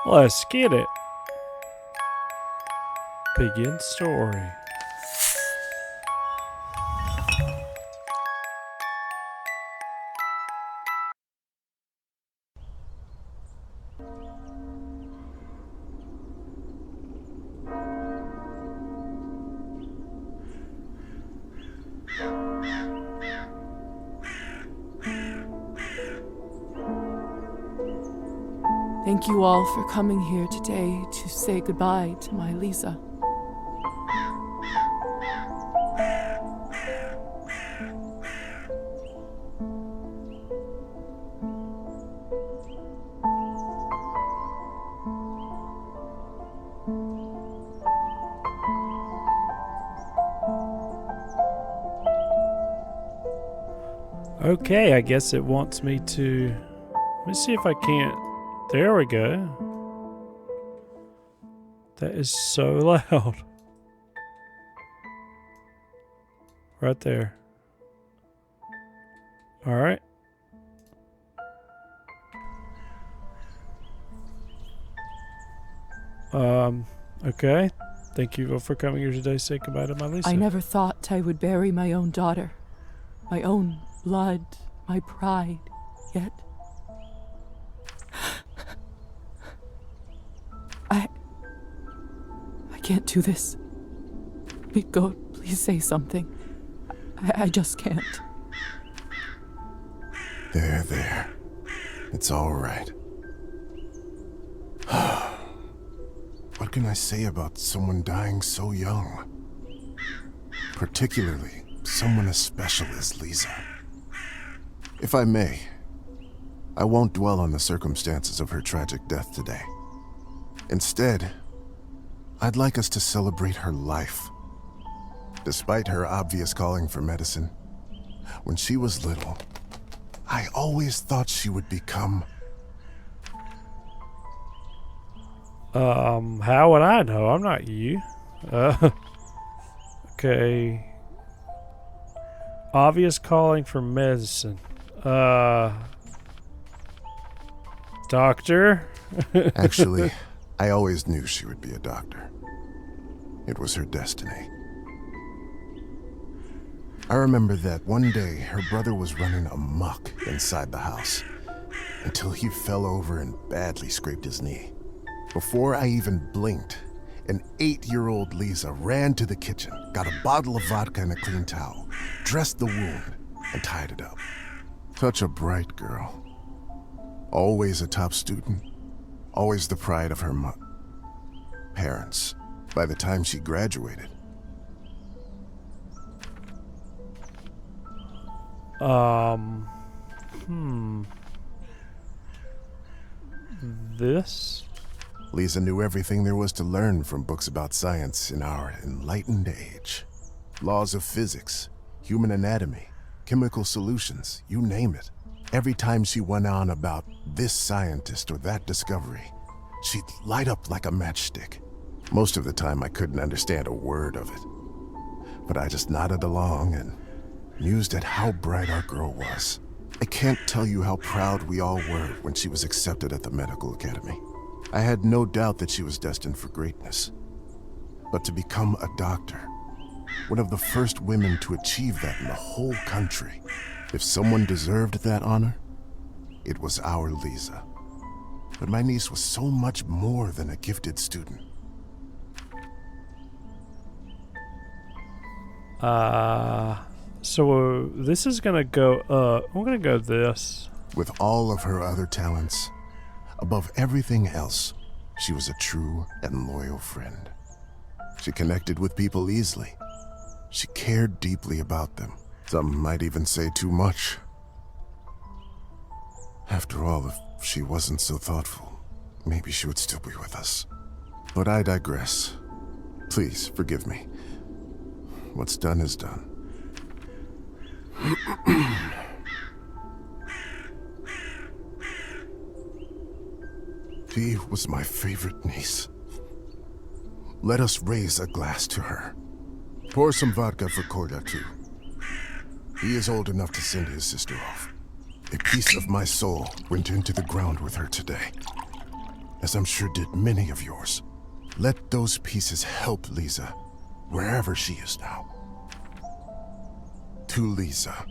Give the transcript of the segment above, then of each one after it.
Let's get it. Begin story. Thank you all for coming here today to say goodbye to my Liza. Okay, I guess it wants me to... Let me see if I can't... There we go. That is so loud. Right there. Alright. Okay. Thank you for coming here today. Say goodbye to my Lisa. I never thought I would bury my own daughter, my own blood, my pride, yet I can't do this. Go, please say something. I just can't. There. It's all right. What can I say about someone dying so young? Particularly someone as special as Liza. If I may, I won't dwell on the circumstances of her tragic death today. Instead, I'd like us to celebrate her life. Despite her obvious calling for medicine, when she was little, I always thought she would become... How would I know? I'm not you. Okay. Obvious calling for medicine. Doctor? Actually, I always knew she would be a doctor. It was her destiny. I remember that one day her brother was running amok inside the house until he fell over and badly scraped his knee. Before I even blinked, an 8-year-old Liza ran to the kitchen, got a bottle of vodka and a clean towel, dressed the wound, and tied it up. Such a bright girl. Always a top student. Always the pride of her parents by the time she graduated. This? Liza knew everything there was to learn from books about science in our enlightened age. Laws of physics, human anatomy, chemical solutions, you name it. Every time she went on about this scientist or that discovery, she'd light up like a matchstick. Most of the time I couldn't understand a word of it. But I just nodded along and mused at how bright our girl was. I can't tell you how proud we all were when she was accepted at the medical academy. I had no doubt that she was destined for greatness. But to become a doctor, one of the first women to achieve that in the whole country, if someone deserved that honor, it was our Liza. But my niece was so much more than a gifted student. So this is gonna go up. I'm gonna go this. With all of her other talents, above everything else, she was a true and loyal friend. She connected with people easily. She cared deeply about them. Some might even say too much. After all, if she wasn't so thoughtful, maybe she would still be with us. But I digress. Please forgive me. What's done is done. She was my favorite niece. Let us raise a glass to her. Pour some vodka for Korda, too. He is old enough to send his sister off. A piece of my soul went into the ground with her today. as I'm sure did many of yours. Let those pieces help Liza, wherever she is now. To Liza.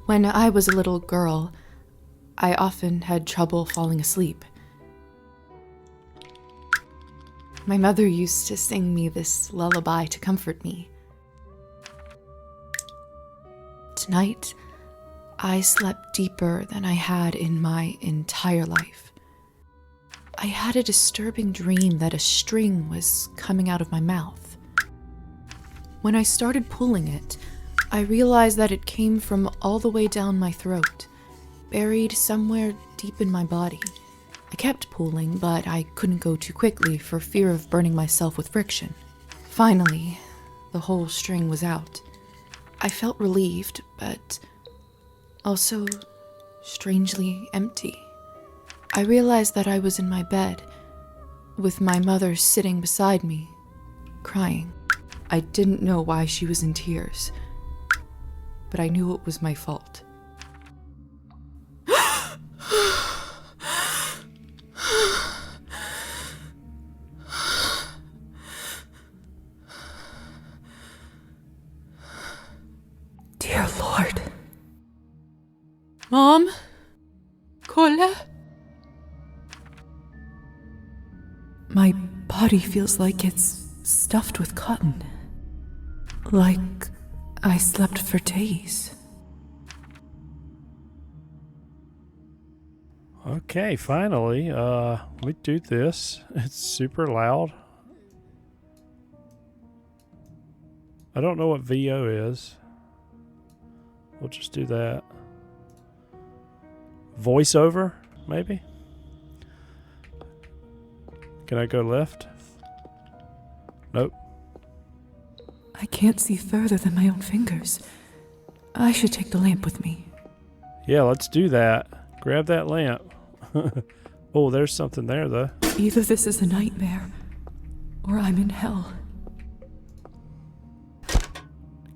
When I was a little girl, I often had trouble falling asleep. My mother used to sing me this lullaby to comfort me. Tonight, I slept deeper than I had in my entire life. I had a disturbing dream that a string was coming out of my mouth. When I started pulling it, I realized that it came from all the way down my throat, buried somewhere deep in my body. I kept pulling, but I couldn't go too quickly for fear of burning myself with friction. Finally, the whole string was out. I felt relieved, but also strangely empty. I realized that I was in my bed, with my mother sitting beside me, crying. I didn't know why she was in tears, but I knew it was my fault. Dear Lord. Mom? Cola? My body feels like it's stuffed with cotton. Like I slept for days. Okay, finally, let me do this. It's super loud. I don't know what VO is. We'll just do that. Voiceover, maybe? Can I go left? Nope. I can't see further than my own fingers. I should take the lamp with me. Yeah, let's do that. Grab that lamp. Oh, there's something there, though. Either this is a nightmare, or I'm in hell.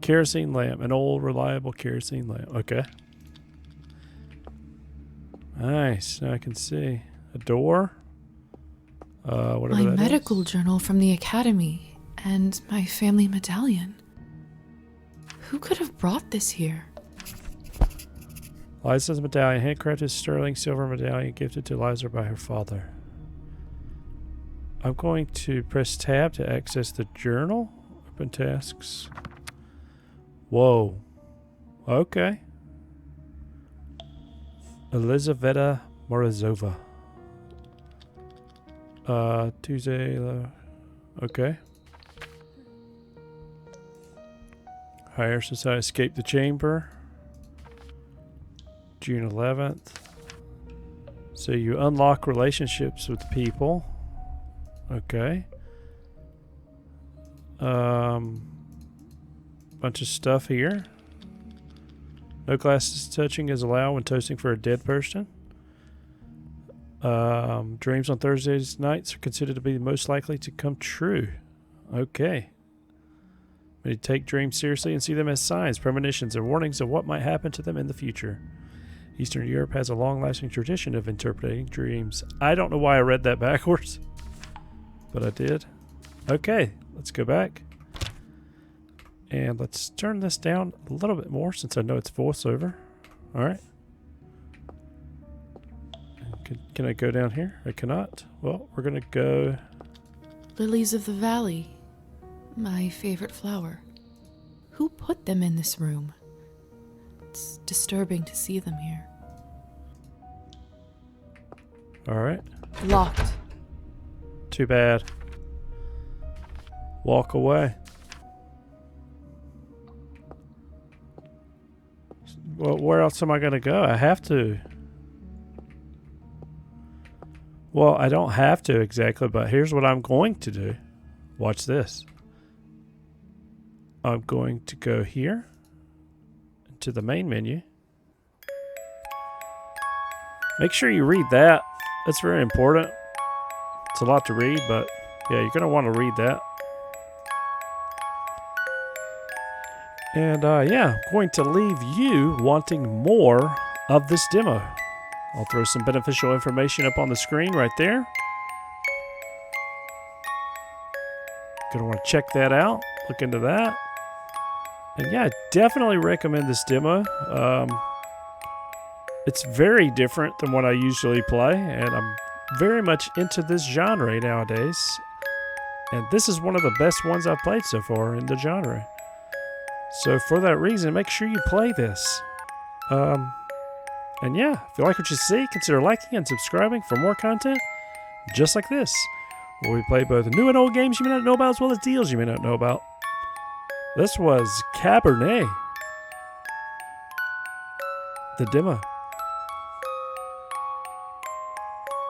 Kerosene lamp. An old, reliable kerosene lamp. Okay. Nice. Now I can see. A door. Whatever My that medical is. journal from the academy, and my family medallion. Who could have brought this here? Liza's medallion. Handcrafted sterling silver medallion gifted to Liza by her father. I'm going to press tab to access the journal. Open tasks. Whoa. Okay. Elizaveta Morozova. Tuesday. Okay. Higher Society escaped the chamber. June 11th. So you unlock relationships with people. Okay. Bunch of stuff here. No glasses touching is allowed when toasting for a dead person. Dreams on Thursdays nights are considered to be the most likely to come true. Okay. We need to take dreams seriously and see them as signs, premonitions, or warnings of what might happen to them in the future. Eastern Europe has a long-lasting tradition of interpreting dreams. I don't know why I read that backwards, but I did. Okay, let's go back. And let's turn this down a little bit more since I know it's voiceover. All right. Can I go down here? I cannot. Well, we're going to go... Lilies of the valley. My favorite flower. Who put them in this room? It's disturbing to see them here. All right. Locked. Too bad. Walk away. Well, where else am I going to go? I have to. Well, I don't have to exactly, but here's what I'm going to do. Watch this. I'm going to go here to the main menu. Make sure you read that. That's very important. It's a lot to read, but Yeah, you're going to want to read that. And yeah, I'm going to leave you wanting more of this demo. I'll throw some beneficial information up on the screen right there. Gonna want to check that out, look into that. And yeah, I definitely recommend this demo. It's very different than what I usually play, and I'm very much into this genre nowadays. And this is one of the best ones I've played so far in the genre. So for that reason, make sure you play this. And yeah, if you like what you see, consider liking and subscribing for more content just like this, where we play both new and old games you may not know about, as well as deals you may not know about. This was Cabernet, the demo.